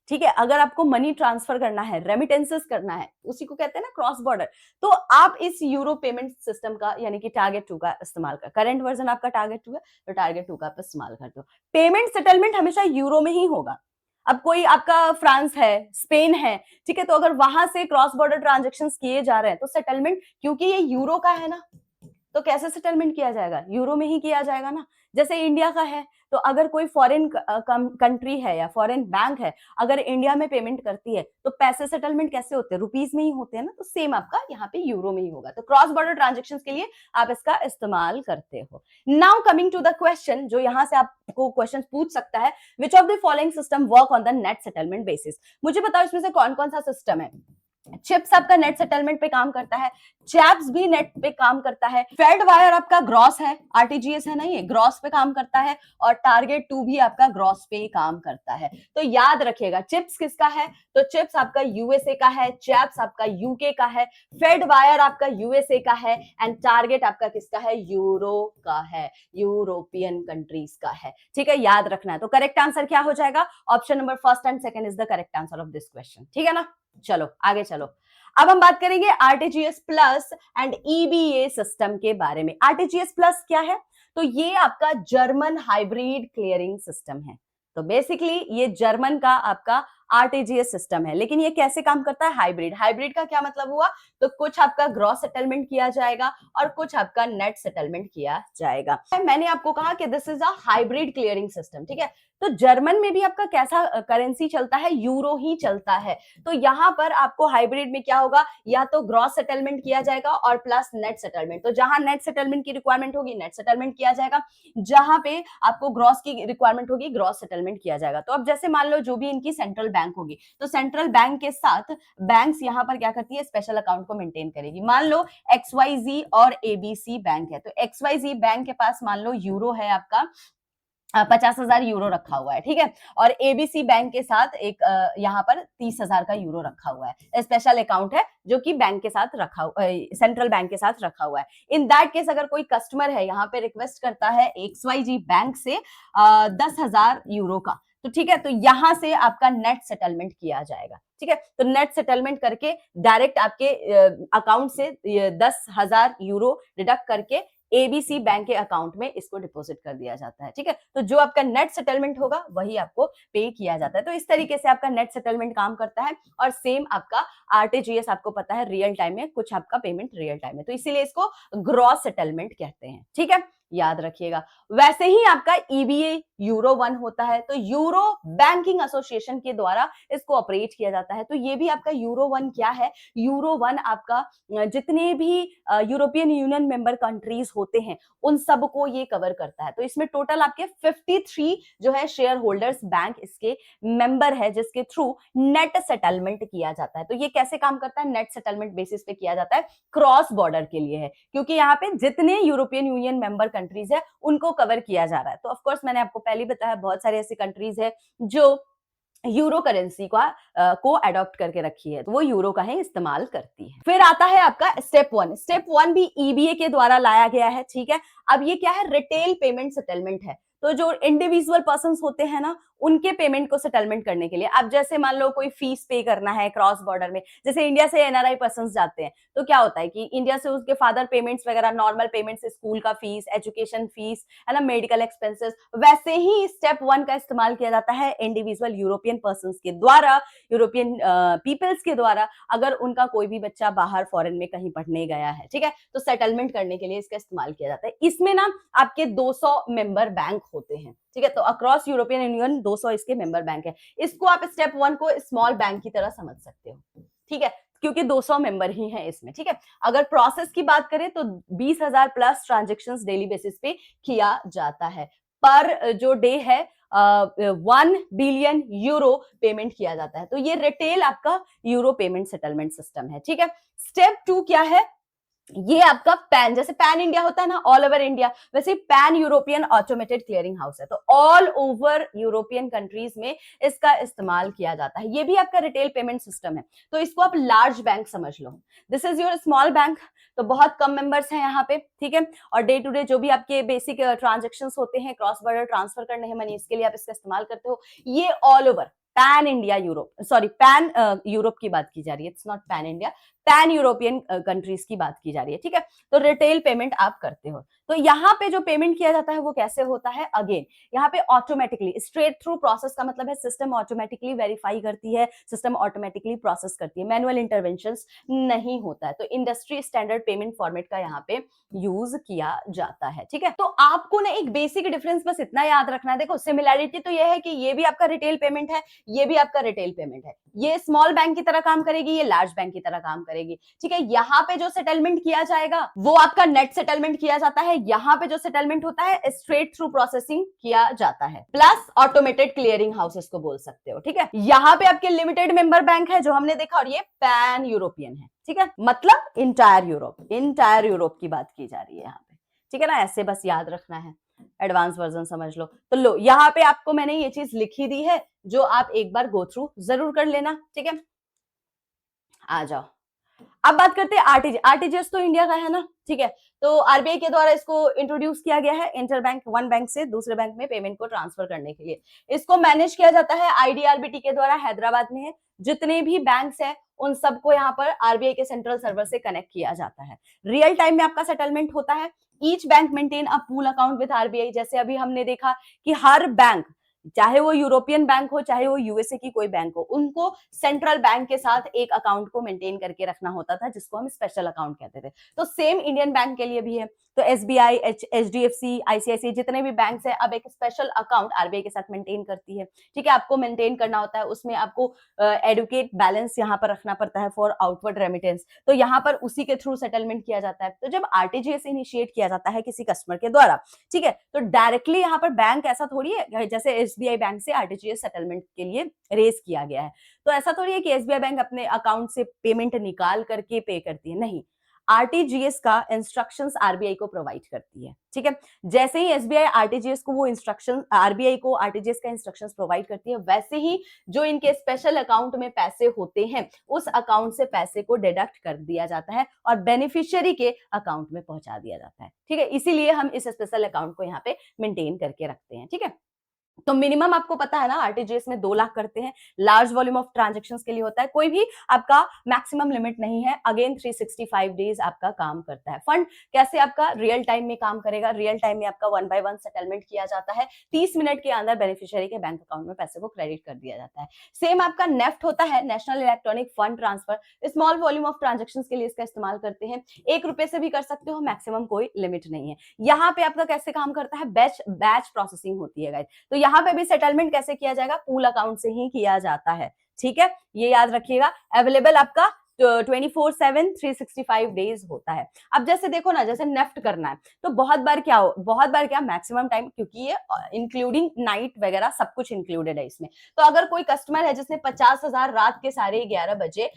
ठीक है, अगर आपको मनी ट्रांसफर करना है, रेमिटेंसेस करना है, उसी को कहते हैं ना क्रॉस बॉर्डर, तो आप इस यूरो पेमेंट सिस्टम का यानी कि टारगेट 2 का इस्तेमाल कर, करंट वर्जन आपका टारगेट 2 है, तो टारगेट 2 का आप इस्तेमाल करते हो। पेमेंट सेटलमेंट हमेशा यूरो में ही होगा। अब कोई आपका फ्रांस है, स्पेन है, ठीक है, तो अगर वहां से क्रॉस बॉर्डर ट्रांजेक्शन किए जा रहे हैं, तो सेटलमेंट, क्योंकि ये यूरो का है ना, तो कैसे सेटलमेंट किया जाएगा? यूरो में ही किया जाएगा ना। जैसे इंडिया का है, तो अगर कोई फॉरेन कंट्री है या फॉरेन बैंक है, अगर इंडिया में पेमेंट करती है, तो पैसे सेटलमेंट कैसे होते हैं? रुपीस में ही होते हैं ना। तो सेम आपका यहाँ पे यूरो में ही होगा। तो क्रॉस बॉर्डर ट्रांजेक्शन के लिए आप इसका इस्तेमाल करते हो। Now coming to the question, जो यहाँ से आपको क्वेश्चन पूछ सकता है, which of the following system work on the net settlement basis. मुझे बताओ इसमें से कौन कौन सा सिस्टम है। चिप्स आपका नेट सेटलमेंट पे काम करता है, चैप्स भी नेट पे काम करता है, फेड वायर आपका ग्रॉस है, आरटीजीएस है ना, ये ग्रॉस पे काम करता है, और टारगेट 2 भी आपका ग्रॉस पे काम करता है। तो याद रखिएगा चिप्स किसका है, तो चिप्स आपका यूएसए का है, चैप्स आपका यूके का है, फेड वायर आपका यूएसए का है, एंड टारगेट आपका किसका है? यूरो का है, यूरोपियन कंट्रीज का है, ठीक है, याद रखना है। तो करेक्ट आंसर क्या हो जाएगा? Option number first and second is the correct answer of this question, ठीक है ना। चलो आगे चलो, अब हम बात करेंगे RTGS plus and EBA system के बारे में। आरटीजीएस प्लस क्या है? तो ये आपका जर्मन हाइब्रिड क्लियरिंग सिस्टम है। तो बेसिकली ये जर्मन का आपका आरटीजीएस सिस्टम है, लेकिन ये कैसे काम करता है? हाइब्रिड। हाइब्रिड का क्या मतलब हुआ? तो कुछ आपका ग्रॉस सेटलमेंट किया जाएगा और कुछ आपका नेट सेटलमेंट किया जाएगा। मैंने आपको कहा कि this is a hybrid clearing system, ठीक है। तो जर्मन में भी आपका कैसा करेंसी चलता है? यूरो ही चलता है। तो यहां पर आपको हाइब्रिड में क्या होगा? या तो ग्रॉस सेटलमेंट किया जाएगा और प्लस नेट सेटलमेंट। तो जहां नेट सेटलमेंट की रिक्वायरमेंट होगी नेट सेटलमेंट किया जाएगा, जहां पे आपको ग्रॉस की रिक्वायरमेंट होगी ग्रॉस सेटलमेंट किया जाएगा। तो अब जैसे मान लो जो भी इनकी सेंट्रल बैंक होगी, तो सेंट्रल बैंक के साथ बैंक्स यहां पर क्या करती है? स्पेशल अकाउंट को मेंटेन करेगी। मान लो XYZ और ABC बैंक है, तो XYZ बैंक के पास मान लो यूरो है आपका 50,000 यूरो रखा हुआ है, ठीक है। और एबीसी बैंक के साथ एक यहाँ पर 30,000 का यूरो रखा हुआ है। स्पेशल अकाउंट है जो कि बैंक के साथ रखा हुआ, सेंट्रल बैंक के साथ रखा हुआ है। इन दैट केस अगर कोई कस्टमर है यहाँ पे रिक्वेस्ट करता है XYZ बैंक से 10,000 यूरो का, तो ठीक है, तो यहां से आपका नेट सेटलमेंट किया जाएगा, ठीक है। तो नेट सेटलमेंट करके डायरेक्ट आपके अकाउंट से 10,000 यूरो डिडक्ट करके एबीसी बैंक के अकाउंट में इसको डिपॉजिट कर दिया जाता है, ठीक है। तो जो आपका नेट सेटलमेंट होगा वही आपको पे किया जाता है। तो इस तरीके से आपका नेट सेटलमेंट काम करता है। और सेम आपका आरटीजीएस, आपको पता है रियल टाइम में, कुछ आपका पेमेंट रियल टाइम में, तो इसीलिए इसको ग्रॉस सेटलमेंट कहते हैं, ठीक है, याद रखिएगा। वैसे ही आपका ईबीए यूरो 1 होता है, तो यूरो बैंकिंग एसोसिएशन के द्वारा इसको ऑपरेट किया जाता है। तो ये भी आपका यूरो 1 क्या है, यूरो 1 आपका जितने भी यूरोपियन यूनियन मेंबर कंट्रीज होते हैं उन सबको ये कवर करता है। तो इसमें टोटल आपके 53 जो है शेयर होल्डर्स बैंक इसके मेंबर है, जिसके थ्रू नेट सेटलमेंट किया जाता है। तो ये कैसे काम करता है, नेट सेटलमेंट बेसिस पे किया जाता है, क्रॉस बॉर्डर के लिए है, क्योंकि यहाँ पे जितने यूरोपियन यूनियन मेंबर कंट्रीज है उनको कवर किया जा रहा है। तो ऑफकोर्स मैंने आपको पहले बताया बहुत सारी ऐसी कंट्रीज है जो यूरो करेंसी को अडॉप्ट करके रखी है, तो वो यूरो का ही इस्तेमाल करती है। फिर आता है आपका स्टेप 1। स्टेप 1 भी ईबीए के द्वारा लाया गया है, ठीक है। अब ये क्या है, रिटेल पेमेंट सेटलमेंट है। तो जो इंडिविजुअल पर्संस होते हैं ना, उनके पेमेंट को सेटलमेंट करने के लिए, अब जैसे मान लो कोई फीस पे करना है क्रॉस बॉर्डर में, जैसे इंडिया से एनआरआई पर्संस जाते हैं, तो क्या होता है कि इंडिया से उसके फादर पेमेंट्स वगैरह, नॉर्मल पेमेंट्स, स्कूल का फीस, एजुकेशन फीस, है ना, मेडिकल एक्सपेंसेस, वैसे ही स्टेप 1 का इस्तेमाल किया जाता है इंडिविजुअल यूरोपियन पर्संस के द्वारा, यूरोपियन पीपल्स के द्वारा, अगर उनका कोई भी बच्चा बाहर फॉरेन में कहीं पढ़ने गया है, ठीक है, तो सेटलमेंट करने के लिए इसका इस्तेमाल किया जाता है। इसमें ना आपके 200 मेंबर बैंक होते हैं, ठीक है। तो अक्रॉस यूरोपियन यूनियन 200 इसके मेंबर बैंक है। इसको आप स्टेप 1 को स्मॉल बैंक की तरह समझ सकते हो, ठीक है, क्योंकि 200 मेंबर ही हैं इसमें, ठीक है। अगर प्रोसेस की बात करें तो 20,000 प्लस ट्रांजेक्शन्स डेली बेसिस पे किया जाता है। पर जो डे है 1 बिलियन यूरो पेमेंट किया जाता है। तो ये रिटेल आपका यूरो पेमेंट सेटलमेंट सिस्टम है, ठीक है। स्टेप 2 क्या है, ये आपका पैन, जैसे पैन इंडिया होता है ना, ऑल ओवर इंडिया, वैसे pan European automated clearing house है। तो ऑल ओवर यूरोपियन कंट्रीज में इसका इस्तेमाल किया जाता है। ये भी आपका रिटेल पेमेंट सिस्टम है। तो इसको आप लार्ज बैंक समझ लो, this is your small bank. तो बहुत कम मेंबर्स हैं यहाँ पे, ठीक है। और डे टू डे जो भी आपके बेसिक ट्रांजेक्शन्स होते हैं, क्रॉस बॉर्डर ट्रांसफर करने हैं मनी, इसके लिए आप इसका इस्तेमाल करते हो। ये all over pan India Europe, sorry pan Europe की बात की जा रही है, it's not pan India, pan European countries की बात की जा रही है, ठीक है। तो रिटेल पेमेंट आप करते हो। तो यहाँ पे जो पेमेंट किया जाता है वो कैसे होता है, अगेन यहाँ पे ऑटोमेटिकली स्ट्रेट थ्रू प्रोसेस का मतलब है सिस्टम ऑटोमेटिकली वेरीफाई करती है, सिस्टम ऑटोमेटिकली प्रोसेस करती है, मैनुअल इंटरवेंशंस नहीं होता है। तो इंडस्ट्री स्टैंडर्ड पेमेंट फॉर्मेट का यहाँ पे यूज किया जाता है, ठीक है। तो आपको ना एक बेसिक डिफरेंस बस इतना याद रखना है, देखो सिमिलैरिटी तो यह है कि ये भी आपका रिटेल पेमेंट है, ये भी आपका रिटेल पेमेंट है, ये स्मॉल बैंक की तरह काम करेगी, ये लार्ज बैंक की तरह काम करेगी, ठीक है। यहाँ पे जो सेटलमेंट किया जाएगा वो आपका नेट सेटलमेंट किया जाता है, यहाँ पे जो सेटलमेंट होता है स्ट्रेट थ्रू प्रोसेसिंग किया जाता है, प्लस ऑटोमेटेड क्लियरिंग हाउसेस को बोल सकते हो, ठीक है। यहाँ पे आपके लिमिटेड मेंबर बैंक है जो हमने देखा, और ये पैन यूरोपियन है, ठीक है, मतलब इंटायर यूरोप की बात की जा रही है यहाँ पे, ठीक है ना। ऐसे बस याद रखना है, एडवांस वर्जन समझ लो। तो लो यहाँ पे आपको मैंने ये चीज लिखी दी है जो आप एक बार गो थ्रू जरूर कर लेना, ठीक है। आ जाओ, अब बात करते हैं आरटीजीएस। आरटीजीएस तो इंडिया का है ना, ठीक है। तो आरबीआई के द्वारा इसको इंट्रोड्यूस किया गया है, इंटर बैंक, वन बैंक से दूसरे बैंक में पेमेंट को ट्रांसफर करने के लिए। इसको मैनेज किया जाता है आईडीआरबीटी के द्वारा, हैदराबाद में है। जितने भी बैंक्स हैं उन सबको यहाँ पर आरबीआई के सेंट्रल सर्वर से कनेक्ट किया जाता है। रियल टाइम में आपका सेटलमेंट होता है। Each bank maintain a pool account with RBI. जैसे अभी हमने देखा कि हर बैंक, चाहे वो यूरोपियन बैंक हो चाहे वो यूएसए की कोई बैंक हो, उनको सेंट्रल बैंक के साथ एक अकाउंट को मेंटेन करके रखना होता था, जिसको हम स्पेशल अकाउंट कहते थे। तो सेम इंडियन बैंक के लिए भी है। तो एसबीआई, एचडीएफसी, आईसीआईसी जितने भी बैंक्स हैं अब एक स्पेशल अकाउंट आरबीआई के साथ मेंटेन करती है, ठीक है। आपको मेंटेन करना होता है, उसमें आपको एडुकेट बैलेंस यहाँ पर रखना पड़ता है फॉर आउटवर्ड रेमिटेंस। तो यहाँ पर उसी के थ्रू सेटलमेंट किया जाता है। तो जब आरटीजीएस इनिशिएट किया जाता है किसी कस्टमर के द्वारा, ठीक है, तो डायरेक्टली यहाँ पर बैंक ऐसा थोड़ी है जैसे एसबीआई बैंक से आरटीजीएस सेटलमेंट के लिए रेज किया गया है, तो ऐसा थोड़ी है कि एसबीआई बैंक अपने अकाउंट से पेमेंट निकाल करके पे करती है, नहीं। आरटीजीएस का इंस्ट्रक्शंस आरबीआई को प्रोवाइड करती है, ठीक है। जैसे ही एसबीआई आरटीजीएस को वो इंस्ट्रक्शन, आरबीआई को आरटीजीएस का इंस्ट्रक्शंस प्रोवाइड करती है, वैसे ही जो इनके स्पेशल अकाउंट में पैसे होते हैं उस अकाउंट से पैसे को डिडक्ट कर दिया जाता है और बेनिफिशियरी के अकाउंट में पहुंचा दिया जाता है, ठीक है। इसीलिए हम इस स्पेशल अकाउंट को यहाँ पे मेंटेन करके रखते हैं, ठीक है। तो मिनिमम आपको पता है ना, आरटीजीएस में 2 लाख करते हैं, लार्ज वॉल्यूम ऑफ ट्रांजैक्शंस के लिए होता है, कोई भी आपका मैक्सिमम लिमिट नहीं है। अगेन 365 डेज आपका काम करता है। फंड कैसे आपका रियल टाइम में काम करेगा, रियल टाइम में आपका 1 बाय 1 सेटलमेंट किया जाता है, 30 मिनट के अंदर बेनिफिशियरी के बैंक अकाउंट में पैसे को क्रेडिट कर दिया जाता है। सेम आपका नेफ्ट होता है, national electronic fund transfer, small volume of transaction के लिए इसका इस्तेमाल करते हैं, 1 रुपए से भी कर सकते हो, मैक्सिमम कोई लिमिट नहीं है। यहाँ पे आपका कैसे काम करता है, बैच प्रोसेसिंग होती है गाइस। तो यहाँ पे भी सेटलमेंट कैसे किया जाएगा, पूल अकाउंट से ही किया जाता है, ठीक है, ये याद रखिएगा। अवेलेबल आपका 24/7 365 डेज होता है। अब जैसे देखो ना, जैसे नेफ्ट करना है तो बहुत बार क्या मैक्सिमम टाइम, क्योंकि ये इंक्लूडिंग नाइट वगैरह सब कुछ इंक्लूडेड है इसमें। तो अगर कोई कस्टमर है जिसने 50,000 रात के 11:30 बजे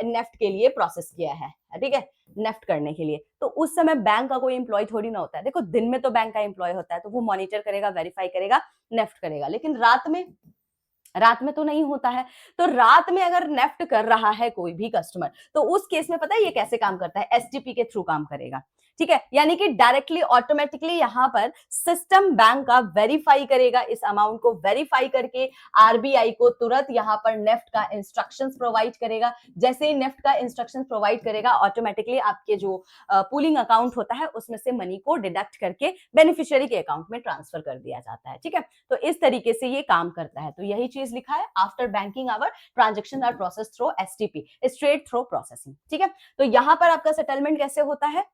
नेफ्ट के लिए प्रोसेस किया है, ठीक है, नेफ्ट करने के लिए, तो उस समय बैंक का कोई एम्प्लॉय थोड़ी ना होता है। देखो दिन में तो बैंक का एम्प्लॉय होता है, तो वो मॉनिटर करेगा, वेरीफाई करेगा, नेफ्ट करेगा, लेकिन रात में तो नहीं होता है। तो रात में अगर नेफ्ट कर रहा है कोई भी कस्टमर, तो उस केस में पता है ये कैसे काम करता है, एसटीपी के थ्रू काम करेगा, ठीक है। यानी कि डायरेक्टली ऑटोमेटिकली यहां पर सिस्टम बैंक का वेरीफाई करेगा, इस अमाउंट को वेरीफाई करके आरबीआई को तुरंत यहां पर नेफ्ट का इंस्ट्रक्शंस प्रोवाइड करेगा। जैसे ही नेफ्ट का इंस्ट्रक्शंस प्रोवाइड करेगा, ऑटोमेटिकली आपके जो पूलिंग अकाउंट होता है उसमें से मनी को डिडक्ट करके बेनिफिशियरी के अकाउंट में ट्रांसफर कर दिया जाता है, ठीक है। तो इस तरीके से ये काम करता है। तो यही चीज लिखा है, after banking hour transaction are process through STP, straight through processing, ठीक है। तो यहां पर आपका सेटलमेंट कैसे होता है,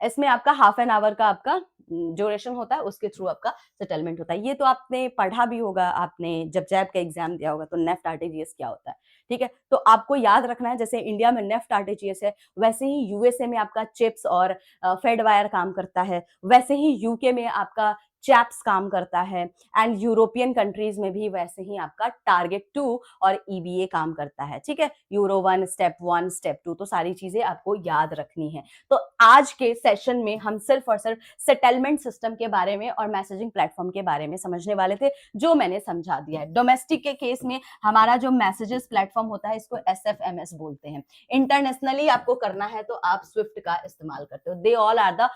इसमें आपका हाफ एन आवर का आपका ड्यूरेशन होता है, उसके थ्रू आपका सेटलमेंट होता है। ये तो आपने पढ़ा भी होगा, आपने जब जैब का एग्जाम दिया होगा तो नेफ्ट आरटीजीएस क्या होता है, ठीक है। तो आपको याद रखना है, जैसे इंडिया में नेफ्ट आरटीजीएस है, वैसे ही यूएसए में आपका चिप्स और फेड वायर काम करता है, वैसे ही यूके में आपका चैप्स काम करता है, एंड यूरोपियन कंट्रीज में भी वैसे ही आपका टारगेट 2 और ईबीए काम करता है, ठीक है। यूरो 1 स्टेप 1 स्टेप 2, तो सारी चीजें आपको याद रखनी है। तो आज के सेशन में हम सिर्फ और सिर्फ सेटलमेंट सिस्टम के बारे में और मैसेजिंग प्लेटफॉर्म के बारे में समझने वाले थे, जो मैंने समझा दिया है। डोमेस्टिक के केस में हमारा जो मैसेजेस प्लेटफॉर्म होता है इसको एसएफएमएस बोलते हैं। इंटरनेशनली आपको करना है तो आप स्विफ्ट का इस्तेमाल करते हो। They all are the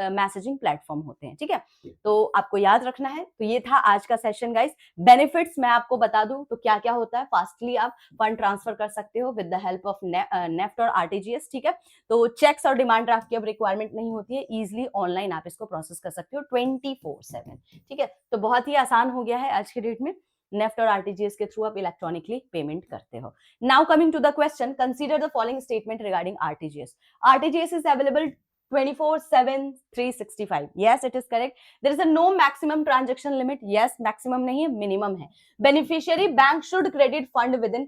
messaging platform होते हैं, ठीक है। तो आपको याद रखना है। तो ये था आज का सेशन गाइस। बेनिफिट्स मैं आपको बता दूं तो क्या क्या होता है, फास्टली आप फंड ट्रांसफर कर सकते हो with the help of NEFT और आरटीजीएस, ठीक है। तो चेक्स और डिमांड ड्राफ्ट की अब रिक्वायरमेंट नहीं होती है, इजिली ऑनलाइन आप इसको प्रोसेस कर सकते हो 24/7, ठीक है। तो बहुत ही आसान हो गया है आज के डेट में, नेफ्ट और आरटीजीएस के थ्रू आप इलेक्ट्रॉनिकली पेमेंट करते हो। Now coming to the question, consider the following statement regarding RTGS. RTGS is available 24/7 365, yes it is correct. There is a no maximum transaction limit, yes maximum नहीं है, minimum है। beneficiary bank should credit fund within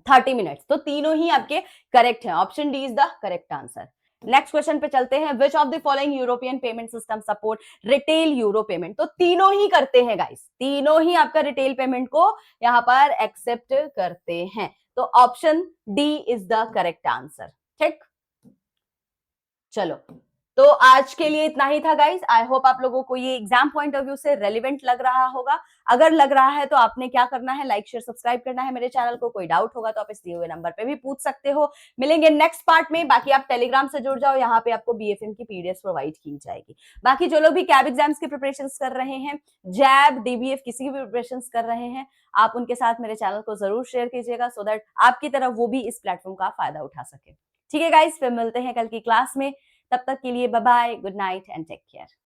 30 minutes, तो तीनों ही आपके correct हैं, option D is the correct answer. Next question पे चलते हैं, विच of the following European payment system support retail euro payment, तो तीनों ही करते हैं गाइस, तीनों ही आपका रिटेल पेमेंट को यहां पर एक्सेप्ट करते हैं, तो option D is the correct answer, ठीक। चलो, तो आज के लिए इतना ही था गाइस। आई होप आप लोगों को ये एग्जाम पॉइंट ऑफ व्यू से रेलिवेंट लग रहा होगा। अगर लग रहा है तो आपने क्या करना है, लाइक शेयर सब्सक्राइब करना है मेरे चैनल को। कोई डाउट होगा तो आप इस दिए हुए नंबर पे भी पूछ सकते हो। मिलेंगे नेक्स्ट पार्ट में। बाकी आप टेलीग्राम से जुड़ जाओ, यहाँ पे आपको बीएफएम की पीडीएफ प्रोवाइड की जाएगी। बाकी जो लोग भी कैब एग्जाम्स की प्रिपरेशन कर रहे हैं, जैब डीबीएफ किसी की भी प्रिपरेशन कर रहे हैं, आप उनके साथ मेरे चैनल को जरूर शेयर कीजिएगा, सो दैट आपकी तरह वो भी इस प्लेटफॉर्म का फायदा उठा सके। ठीक है गाइस, फिर मिलते हैं कल की क्लास में। तब तक के लिए bye bye, good night and take care.